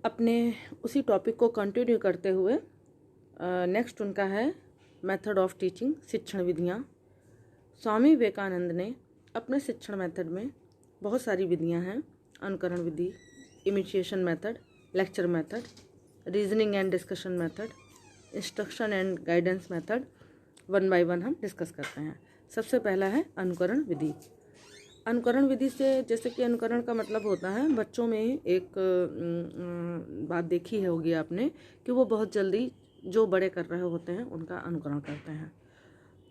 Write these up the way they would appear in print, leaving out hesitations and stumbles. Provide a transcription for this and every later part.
अपने उसी टॉपिक को कंटिन्यू करते हुए नेक्स्ट उनका है मेथड ऑफ टीचिंग, शिक्षण विधियाँ। स्वामी विवेकानंद ने अपने शिक्षण मेथड में बहुत सारी विधियाँ हैं। अनुकरण विधि, imitation method, lecture method, reasoning and discussion method, instruction and guidance method. One by one हम डिस्कस करते हैं। सबसे पहला है अनुकरण विधि। अनुकरण विधि से, जैसे कि अनुकरण का मतलब होता है, बच्चों में एक बात देखी है होगी आपने कि वो बहुत जल्दी जो बड़े कर रहे होते हैं उनका अनुकरण करते हैं।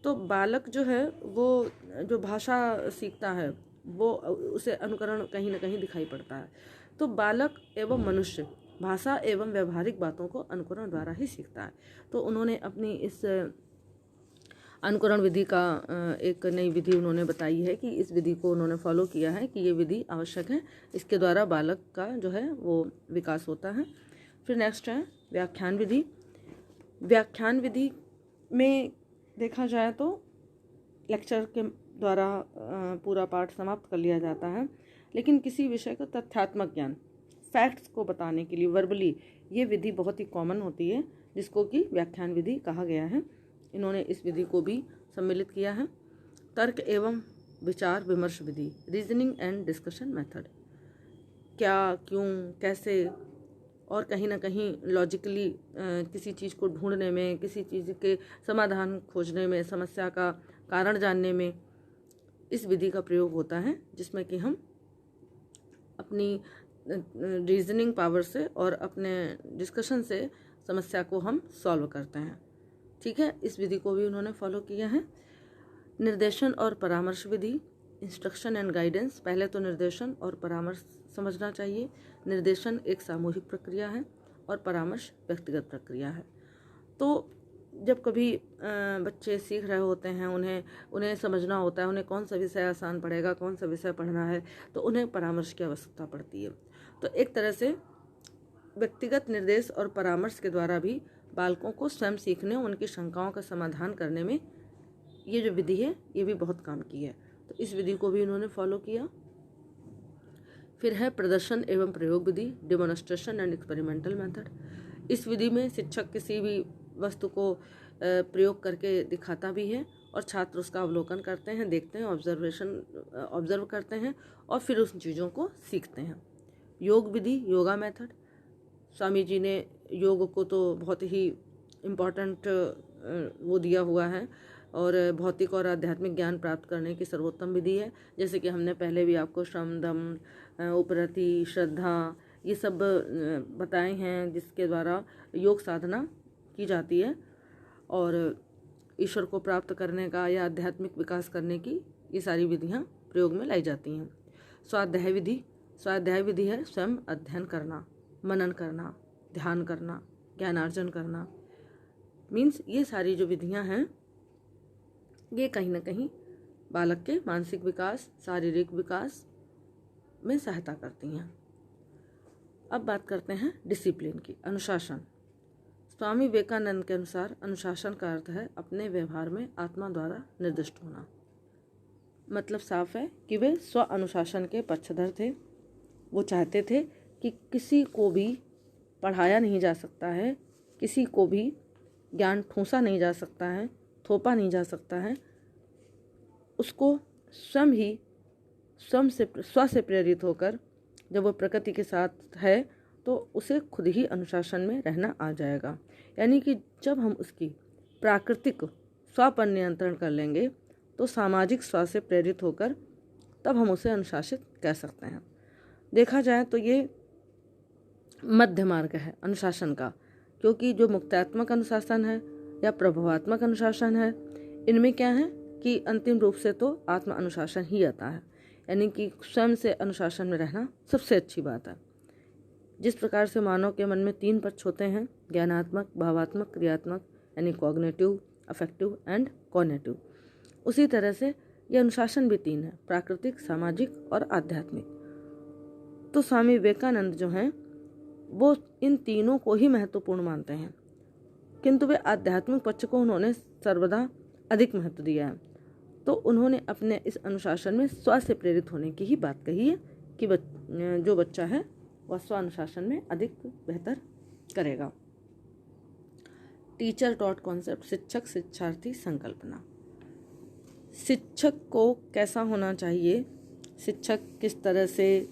तो बालक जो है वो जो भाषा सीखता है वो उसे अनुकरण कहीं ना कहीं दिखाई पड़ता है। तो बालक एवं मनुष्य भाषा एवं व्यवहारिक बातों को अनुकरण द्वारा ही सीखता है। तो उन्होंने अपनी इस अनुकरण विधि का एक नई विधि उन्होंने बताई है कि इस विधि को उन्होंने फॉलो किया है कि ये विधि आवश्यक है, इसके द्वारा बालक का जो है वो विकास होता है। फिर नेक्स्ट है व्याख्यान विधि। व्याख्यान विधि में देखा जाए तो लेक्चर के द्वारा पूरा पाठ समाप्त कर लिया जाता है, लेकिन किसी विषय का तथ्यात्मक ज्ञान, फैक्ट्स को बताने के लिए वर्बली ये विधि बहुत ही कॉमन होती है, जिसको कि व्याख्यान विधि कहा गया है। इन्होंने इस विधि को भी सम्मिलित किया है। तर्क एवं विचार विमर्श विधि, रीजनिंग एंड डिस्कशन मेथड। क्या, क्यों, कैसे और कहीं ना कहीं लॉजिकली किसी चीज़ को ढूंढने में, किसी चीज़ के समाधान खोजने में, समस्या का कारण जानने में इस विधि का प्रयोग होता है, जिसमें कि हम अपनी रीजनिंग पावर से और अपने डिस्कशन से समस्या को हम सॉल्व करते हैं। ठीक है, इस विधि को भी उन्होंने फॉलो किया है। निर्देशन और परामर्श विधि, इंस्ट्रक्शन एंड गाइडेंस। पहले तो निर्देशन और परामर्श समझना चाहिए। निर्देशन एक सामूहिक प्रक्रिया है और परामर्श व्यक्तिगत प्रक्रिया है। तो जब कभी बच्चे सीख रहे होते हैं, उन्हें समझना होता है, उन्हें कौन सा विषय आसान पड़ेगा, कौन सा विषय पढ़ना है, तो उन्हें परामर्श की आवश्यकता पड़ती है। तो एक तरह से व्यक्तिगत निर्देश और परामर्श के द्वारा भी बालकों को स्वयं सीखने, उनकी शंकाओं का समाधान करने में ये जो विधि है ये भी बहुत काम की है। तो इस विधि को भी इन्होंने फॉलो किया। फिर है प्रदर्शन एवं प्रयोग विधि, डेमोन्स्ट्रेशन एंड एक्सपेरिमेंटल मेथड। इस विधि में शिक्षक किसी भी वस्तु को प्रयोग करके दिखाता भी है और छात्र उसका अवलोकन करते हैं, देखते हैं, ऑब्जर्व करते हैं और फिर उन चीज़ों को सीखते हैं। योग विधि, योगा मेथड। स्वामी जी ने योग को तो बहुत ही इम्पोर्टेंट वो दिया हुआ है और भौतिक और आध्यात्मिक ज्ञान प्राप्त करने की सर्वोत्तम विधि है। जैसे कि हमने पहले भी आपको श्रम, दम, उपरति, श्रद्धा ये सब बताए हैं, जिसके द्वारा योग साधना की जाती है और ईश्वर को प्राप्त करने का या आध्यात्मिक विकास करने की ये सारी विधियाँ प्रयोग में लाई जाती हैं। स्वाध्याय विधि। स्वाध्याय विधि है स्वयं अध्ययन करना, मनन करना, ध्यान करना, ज्ञानार्जन करना। मीन्स ये सारी जो विधियाँ हैं ये कहीं ना कहीं बालक के मानसिक विकास, शारीरिक विकास में सहायता करती हैं। अब बात करते हैं डिसिप्लिन की, अनुशासन। स्वामी विवेकानंद के अनुसार अनुशासन का अर्थ है अपने व्यवहार में आत्मा द्वारा निर्दिष्ट होना। मतलब साफ है कि वे स्व अनुशासन के पक्षधर थे। वो चाहते थे कि किसी को भी पढ़ाया नहीं जा सकता है, किसी को भी ज्ञान ठूंसा नहीं जा सकता है, थोपा नहीं जा सकता है। उसको स्वयं ही स्व से प्रेरित होकर जब वो प्रकृति के साथ है तो उसे खुद ही अनुशासन में रहना आ जाएगा। यानी कि जब हम उसकी प्राकृतिक स्व पर नियंत्रण कर लेंगे तो सामाजिक स्व से प्रेरित होकर तब हम उसे अनुशासित कह सकते हैं। देखा जाए तो ये मध्य मार्ग है अनुशासन का, क्योंकि जो मुक्त्यात्मक अनुशासन है या प्रभावात्मक अनुशासन है, इनमें क्या है कि अंतिम रूप से तो आत्म अनुशासन ही आता है। यानी कि स्वयं से अनुशासन में रहना सबसे अच्छी बात है। जिस प्रकार से मानव के मन में 3 पक्ष होते हैं, ज्ञानात्मक, भावात्मक, क्रियात्मक, यानी कॉग्निटिव, अफेक्टिव एंड कॉग्निटिव, उसी तरह से ये अनुशासन भी 3 है, प्राकृतिक, सामाजिक और आध्यात्मिक। तो स्वामी विवेकानंद जो हैं वो इन तीनों को ही महत्वपूर्ण मानते हैं, किंतु वे आध्यात्मिक पक्ष को उन्होंने सर्वदा अधिक महत्व दिया है। तो उन्होंने अपने इस अनुशासन में स्व से प्रेरित होने की ही बात कही है कि जो बच्चा है वह स्वानुशासन में अधिक बेहतर करेगा। टीचर टॉट कॉन्सेप्ट, शिक्षक शिक्षार्थी संकल्पना। शिक्षक को कैसा होना चाहिए, शिक्षक किस तरह से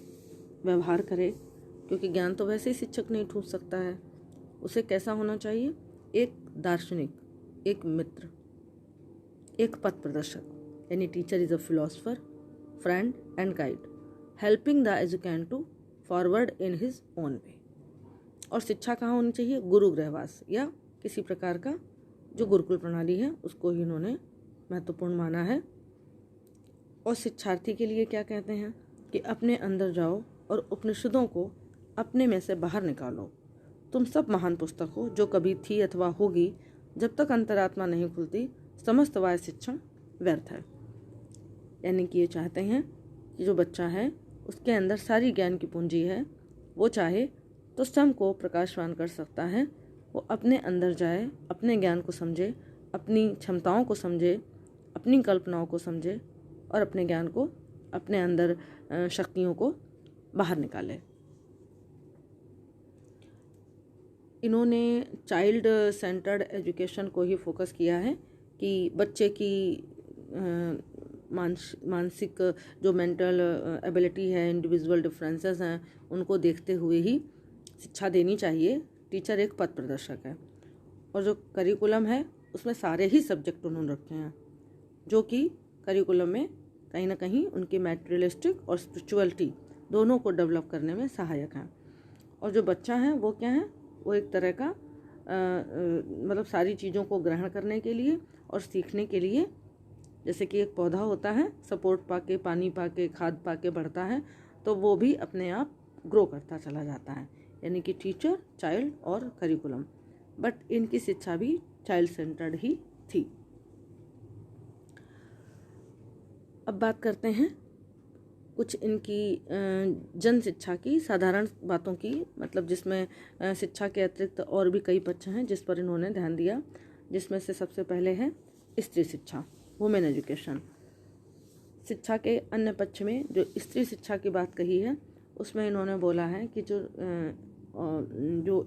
व्यवहार करे, क्योंकि ज्ञान तो वैसे ही शिक्षक नहीं ठूंस सकता है। उसे कैसा होना चाहिए, एक दार्शनिक, एक मित्र, एक पथ प्रदर्शक, यानी teacher is a philosopher, friend and guide, helping the educand to forward in his own way. और शिक्षा कहाँ होनी चाहिए, गुरु गृहवास या किसी प्रकार का जो गुरुकुल प्रणाली है उसको ही इन्होंने महत्वपूर्ण माना है। और शिक्षार्थी के लिए क्या कहते हैं कि अपने अंदर जाओ और उपनिषदों को अपने में से बाहर निकालो। तुम सब महान पुस्तक हो जो कभी थी अथवा होगी, जब तक अंतरात्मा नहीं खुलती समस्त वाय शिक्षण व्यर्थ है। यानी कि ये चाहते हैं कि जो बच्चा है उसके अंदर सारी ज्ञान की पूंजी है, वो चाहे तो स्वयं को प्रकाशवान कर सकता है। वो अपने अंदर जाए, अपने ज्ञान को समझे, अपनी क्षमताओं को समझे, अपनी कल्पनाओं को समझे और अपने ज्ञान को, अपने अंदर शक्तियों को बाहर निकाले। इन्होंने चाइल्ड सेंटर्ड एजुकेशन को ही फोकस किया है कि बच्चे की मानसिक जो मेंटल एबिलिटी है, इंडिविजुअल डिफरेंसेस हैं, उनको देखते हुए ही शिक्षा देनी चाहिए। टीचर एक पथ प्रदर्शक है और जो करिकुलम है उसमें सारे ही सब्जेक्ट उन्होंने रखे हैं, जो कि करिकुलम में कहीं ना कहीं उनकी मैटेरियलिस्टिक और स्पिरिचुअलिटी दोनों को डेवलप करने में सहायक हैं। और जो बच्चा है वो क्या है, वो एक तरह का मतलब सारी चीज़ों को ग्रहण करने के लिए और सीखने के लिए, जैसे कि एक पौधा होता है, सपोर्ट पाके, पानी पाके, खाद पाके बढ़ता है, तो वो भी अपने आप ग्रो करता चला जाता है। यानी कि टीचर, चाइल्ड और करिकुलम, बट इनकी शिक्षा भी चाइल्ड सेंटर्ड ही थी। अब बात करते हैं कुछ इनकी जन शिक्षा की साधारण बातों की, मतलब जिसमें शिक्षा के अतिरिक्त और भी कई पक्ष हैं जिस पर इन्होंने ध्यान दिया, जिसमें से सबसे पहले है स्त्री शिक्षा, वुमेन एजुकेशन। शिक्षा के अन्य पक्ष में जो स्त्री शिक्षा की बात कही है उसमें इन्होंने बोला है कि जो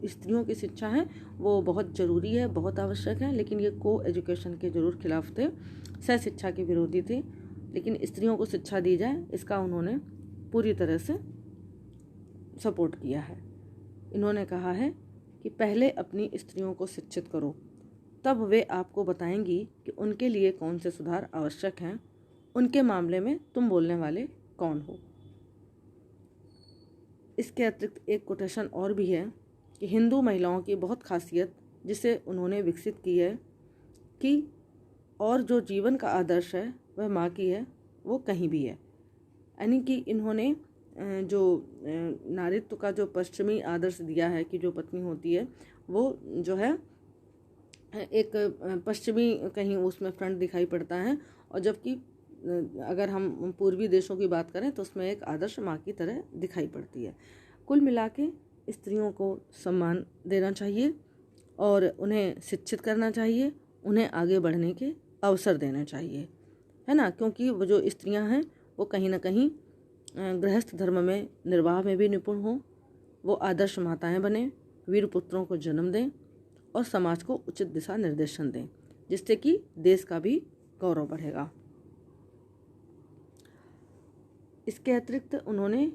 स्त्रियों की शिक्षा है वो बहुत ज़रूरी है, बहुत आवश्यक है, लेकिन ये को एजुकेशन के जरूर खिलाफ थे, सह शिक्षा के विरोधी थे। लेकिन स्त्रियों को शिक्षा दी जाए इसका उन्होंने पूरी तरह से सपोर्ट किया है। इन्होंने कहा है कि पहले अपनी स्त्रियों को शिक्षित करो, तब वे आपको बताएंगी कि उनके लिए कौन से सुधार आवश्यक हैं, उनके मामले में तुम बोलने वाले कौन हो। इसके अतिरिक्त एक कोटेशन और भी है कि हिंदू महिलाओं की बहुत खासियत जिसे उन्होंने विकसित की है कि और जो जीवन का आदर्श है वह माँ की है, वो कहीं भी है। यानी कि इन्होंने जो नारीत्व का जो पश्चिमी आदर्श दिया है कि जो पत्नी होती है वो जो है एक पश्चिमी कहीं उसमें फ्रंट दिखाई पड़ता है, और जबकि अगर हम पूर्वी देशों की बात करें तो उसमें एक आदर्श माँ की तरह दिखाई पड़ती है। कुल मिला के स्त्रियों को सम्मान देना चाहिए और उन्हें शिक्षित करना चाहिए, उन्हें आगे बढ़ने के अवसर देने चाहिए, है ना, क्योंकि वो जो स्त्रियां हैं वो कहीं ना कहीं गृहस्थ धर्म में निर्वाह में भी निपुण हों, वो आदर्श माताएं बने, वीर पुत्रों को जन्म दें और समाज को उचित दिशा निर्देशन दें, जिससे कि देश का भी गौरव बढ़ेगा। इसके अतिरिक्त उन्होंने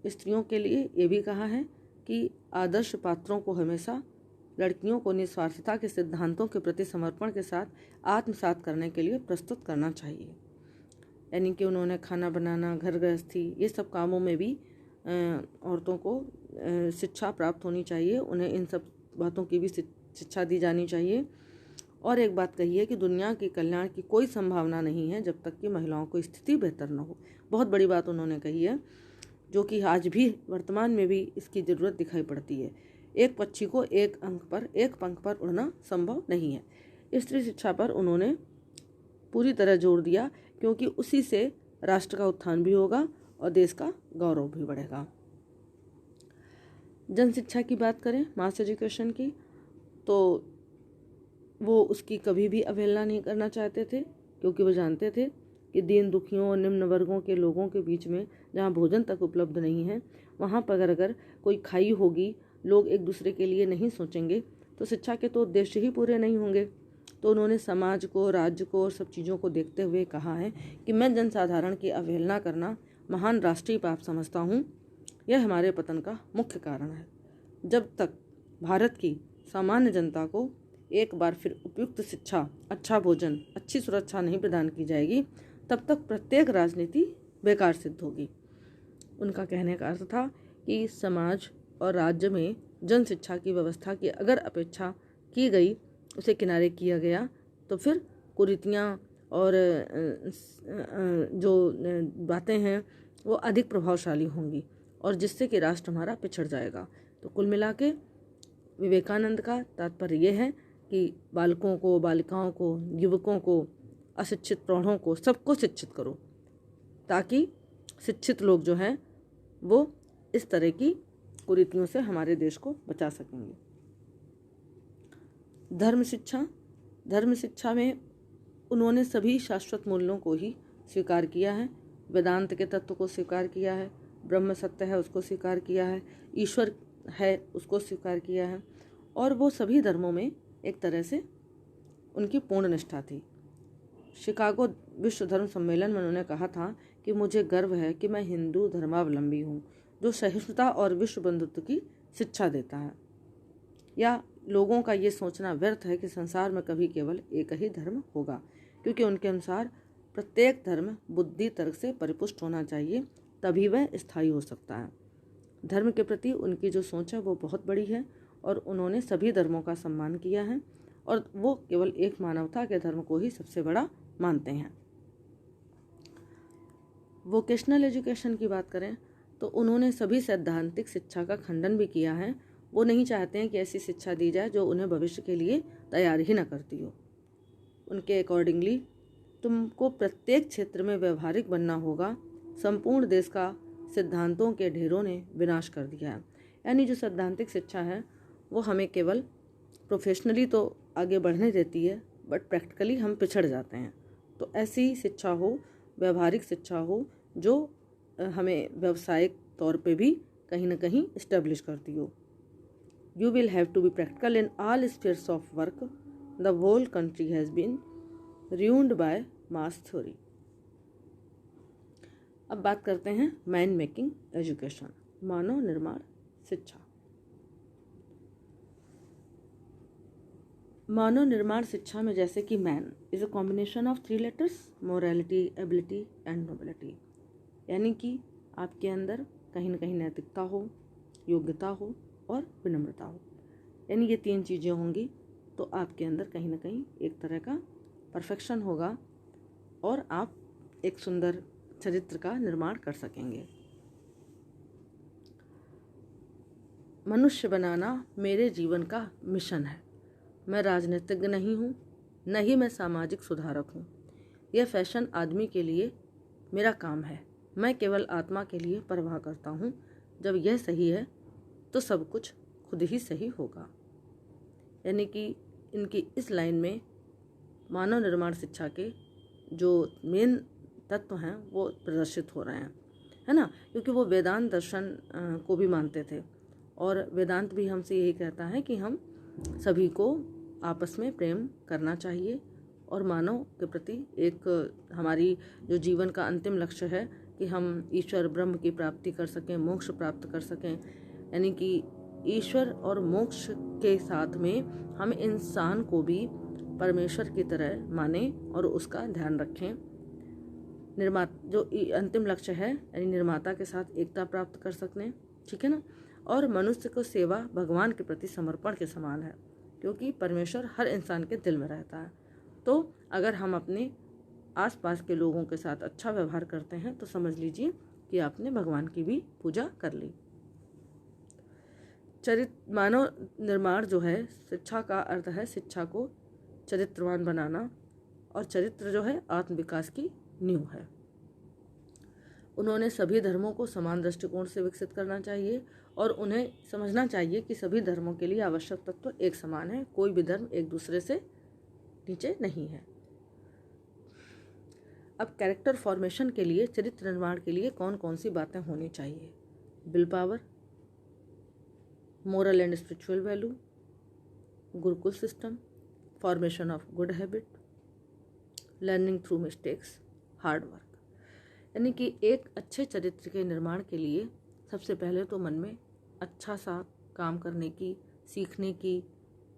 स्त्रियों के लिए ये भी कहा है कि आदर्श पात्रों को हमेशा लड़कियों को निस्वार्थता के सिद्धांतों के प्रति समर्पण के साथ आत्मसात करने के लिए प्रस्तुत करना चाहिए। यानी कि उन्होंने खाना बनाना, घर गृहस्थी, ये सब कामों में भी औरतों को शिक्षा प्राप्त होनी चाहिए, उन्हें इन सब बातों की भी शिक्षा दी जानी चाहिए। और एक बात कही है कि दुनिया के कल्याण की कोई संभावना नहीं है जब तक कि महिलाओं की स्थिति बेहतर न हो। बहुत बड़ी बात उन्होंने कही है, जो कि आज भी वर्तमान में भी इसकी ज़रूरत दिखाई पड़ती है। एक पक्षी को एक पंख पर उड़ना संभव नहीं है। स्त्री शिक्षा पर उन्होंने पूरी तरह जोर दिया, क्योंकि उसी से राष्ट्र का उत्थान भी होगा और देश का गौरव भी बढ़ेगा। जन शिक्षा की बात करें, मास एजुकेशन की, तो वो उसकी कभी भी अवहेलना नहीं करना चाहते थे, क्योंकि वो जानते थे कि दीन दुखियों और निम्न वर्गों के लोगों के बीच में जहाँ भोजन तक उपलब्ध नहीं है, वहाँ पर अगर कोई खाई होगी, लोग एक दूसरे के लिए नहीं सोचेंगे, तो शिक्षा के तो उद्देश्य ही पूरे नहीं होंगे। तो उन्होंने समाज को, राज्य को और सब चीज़ों को देखते हुए कहा है कि मैं जनसाधारण की अवहेलना करना महान राष्ट्रीय पाप समझता हूँ। यह हमारे पतन का मुख्य कारण है। जब तक भारत की सामान्य जनता को एक बार फिर उपयुक्त शिक्षा, अच्छा भोजन, अच्छी सुरक्षा नहीं प्रदान की जाएगी, तब तक प्रत्येक राजनीति बेकार सिद्ध होगी। उनका कहने का अर्थ था कि समाज और राज्य में जन शिक्षा की व्यवस्था की अगर अपेक्षा की गई, उसे किनारे किया गया, तो फिर कुरीतियाँ और जो बातें हैं वो अधिक प्रभावशाली होंगी और जिससे कि राष्ट्र हमारा पिछड़ जाएगा। तो कुल मिला के विवेकानंद का तात्पर्य यह है कि बालकों को, बालिकाओं को, युवकों को, अशिक्षित प्रौढ़ों को, सबको शिक्षित करो, ताकि शिक्षित लोग जो हैं वो इस तरह की कुरीतियों से हमारे देश को बचा सकेंगे। धर्म शिक्षा में उन्होंने सभी शाश्वत मूल्यों को ही स्वीकार किया है। वेदांत के तत्व को स्वीकार किया है, ब्रह्म सत्य है उसको स्वीकार किया है, ईश्वर है उसको स्वीकार किया है, और वो सभी धर्मों में एक तरह से उनकी पूर्ण निष्ठा थी। शिकागो विश्व धर्म सम्मेलन में उन्होंने कहा था कि मुझे गर्व है कि मैं हिंदू धर्मावलंबी हूँ जो सहिष्णुता और विश्व बंधुत्व की शिक्षा देता है। या लोगों का ये सोचना व्यर्थ है कि संसार में कभी केवल एक ही धर्म होगा, क्योंकि उनके अनुसार प्रत्येक धर्म बुद्धि तर्क से परिपुष्ट होना चाहिए, तभी वह स्थायी हो सकता है। धर्म के प्रति उनकी जो सोच है वो बहुत बड़ी है और उन्होंने सभी धर्मों का सम्मान किया है और वो केवल एक मानवता के धर्म को ही सबसे बड़ा मानते हैं। वोकेशनल एजुकेशन की बात करें तो उन्होंने सभी सैद्धांतिक शिक्षा का खंडन भी किया है। वो नहीं चाहते हैं कि ऐसी शिक्षा दी जाए जो उन्हें भविष्य के लिए तैयार ही न करती हो। उनके अकॉर्डिंगली तुमको प्रत्येक क्षेत्र में व्यवहारिक बनना होगा। संपूर्ण देश का सिद्धांतों के ढेरों ने विनाश कर दिया है। यानी जो सैद्धांतिक शिक्षा है वो हमें केवल प्रोफेशनली तो आगे बढ़ने देती है, बट प्रैक्टिकली हम पिछड़ जाते हैं। तो ऐसी शिक्षा हो, व्यवहारिक शिक्षा हो, जो हमें व्यावसायिक तौर पे भी कहीं ना कहीं इस्टेब्लिश करती हो। You will have to be practical in all spheres of work. The whole country has been ruined by mass theory. अब बात करते हैं मैन मेकिंग एजुकेशन, मानव निर्माण शिक्षा। मानव निर्माण शिक्षा में जैसे कि man is a combination of 3 letters, morality, ability and nobility. यानी कि आपके अंदर कहीं ना कहीं नैतिकता हो, योग्यता हो और विनम्रता हो। यानी ये 3 चीज़ें होंगी तो आपके अंदर कहीं ना कहीं एक तरह का परफेक्शन होगा और आप एक सुंदर चरित्र का निर्माण कर सकेंगे। मनुष्य बनाना मेरे जीवन का मिशन है। मैं राजनीतिज्ञ नहीं हूँ, न ही मैं सामाजिक सुधारक हूँ। यह फैशन आदमी के लिए मेरा काम है। मैं केवल आत्मा के लिए परवाह करता हूँ। जब यह सही है तो सब कुछ खुद ही सही होगा। यानी कि इनकी इस लाइन में मानव निर्माण शिक्षा के जो मेन तत्व हैं वो प्रदर्शित हो रहे हैं, है ना, क्योंकि वो वेदांत दर्शन को भी मानते थे और वेदांत भी हमसे यही कहता है कि हम सभी को आपस में प्रेम करना चाहिए और मानव के प्रति एक हमारी जो जीवन का अंतिम लक्ष्य है कि हम ईश्वर ब्रह्म की प्राप्ति कर सकें, मोक्ष प्राप्त कर सकें। यानी कि ईश्वर और मोक्ष के साथ में हम इंसान को भी परमेश्वर की तरह माने और उसका ध्यान रखें। जो अंतिम लक्ष्य है यानी निर्माता के साथ एकता प्राप्त कर सकें, ठीक है ना। और मनुष्य को सेवा भगवान के प्रति समर्पण के समान है, क्योंकि परमेश्वर हर इंसान के दिल में रहता है। तो अगर हम अपने आसपास के लोगों के साथ अच्छा व्यवहार करते हैं तो समझ लीजिए कि आपने भगवान की भी पूजा कर ली। मानव निर्माण जो है शिक्षा का अर्थ है शिक्षा को चरित्रवान बनाना, और चरित्र जो है आत्मविकास की नींव है। उन्होंने सभी धर्मों को समान दृष्टिकोण से विकसित करना चाहिए और उन्हें समझना चाहिए कि सभी धर्मों के लिए आवश्यक तत्व एक समान है। कोई भी धर्म एक दूसरे से नीचे नहीं है। अब कैरेक्टर फॉर्मेशन के लिए, चरित्र निर्माण के लिए कौन कौन सी बातें होनी चाहिए? Will power, moral and spiritual value, Gurukul system, formation of good habit, learning through mistakes, hard work. यानी कि एक अच्छे चरित्र के निर्माण के लिए सबसे पहले तो मन में अच्छा सा काम करने की, सीखने की,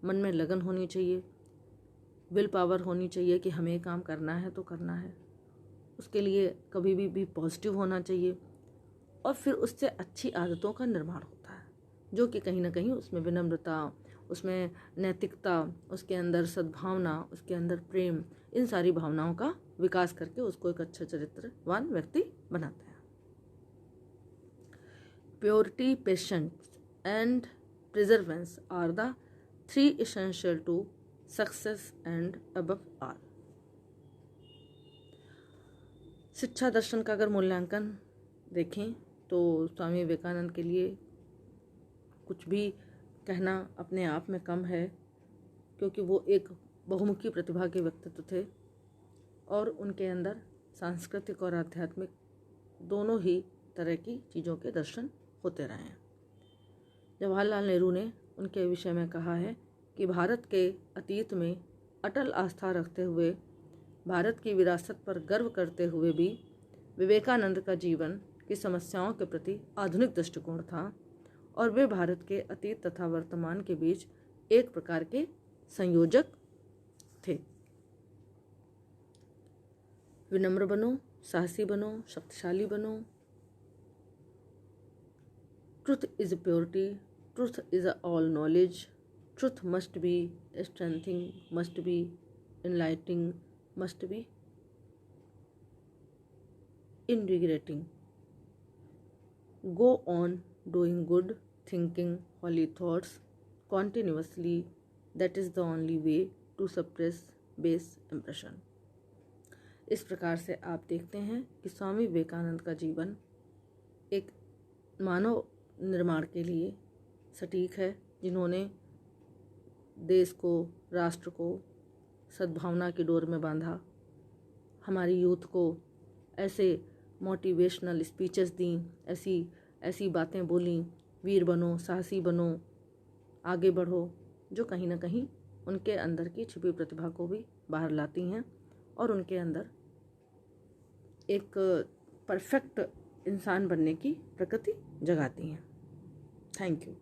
मन में लगन होनी चाहिए, विल पावर होनी चाहिए कि हमें काम करना है तो करना है, उसके लिए कभी भी पॉजिटिव होना चाहिए, और फिर उससे अच्छी आदतों का निर्माण होता है, जो कि कहीं ना कहीं उसमें विनम्रता, उसमें नैतिकता, उसके अंदर सद्भावना, उसके अंदर प्रेम, इन सारी भावनाओं का विकास करके उसको एक अच्छा चरित्रवान व्यक्ति बनाते हैं। Purity, patience and perseverance are the 3 essential to success and above all। शिक्षा दर्शन का अगर मूल्यांकन देखें तो स्वामी विवेकानंद के लिए कुछ भी कहना अपने आप में कम है, क्योंकि वो एक बहुमुखी प्रतिभा के व्यक्तित्व थे और उनके अंदर सांस्कृतिक और आध्यात्मिक दोनों ही तरह की चीज़ों के दर्शन होते रहे हैं। जवाहरलाल नेहरू ने उनके विषय में कहा है कि भारत के अतीत में अटल आस्था रखते हुए, भारत की विरासत पर गर्व करते हुए भी विवेकानंद का जीवन की समस्याओं के प्रति आधुनिक दृष्टिकोण था और वे भारत के अतीत तथा वर्तमान के बीच एक प्रकार के संयोजक थे। विनम्र बनो, साहसी बनो, शक्तिशाली बनो। Truth is purity, truth is all knowledge, truth must be strengthening, must be enlightening, must be invigorating. Go on doing good, thinking holy thoughts continuously. That is the only way to suppress base impression। इस प्रकार से आप देखते हैं कि स्वामी विवेकानंद का जीवन एक मानव निर्माण के लिए सटीक है, जिन्होंने देश को, राष्ट्र को सद्भावना की डोर में बांधा, हमारी यूथ को ऐसे मोटिवेशनल स्पीचेस दी, ऐसी बातें बोली, वीर बनो, साहसी बनो, आगे बढ़ो, जो कहीं ना कहीं उनके अंदर की छिपी प्रतिभा को भी बाहर लाती हैं और उनके अंदर एक परफेक्ट इंसान बनने की प्रकृति जगाती हैं। Thank you.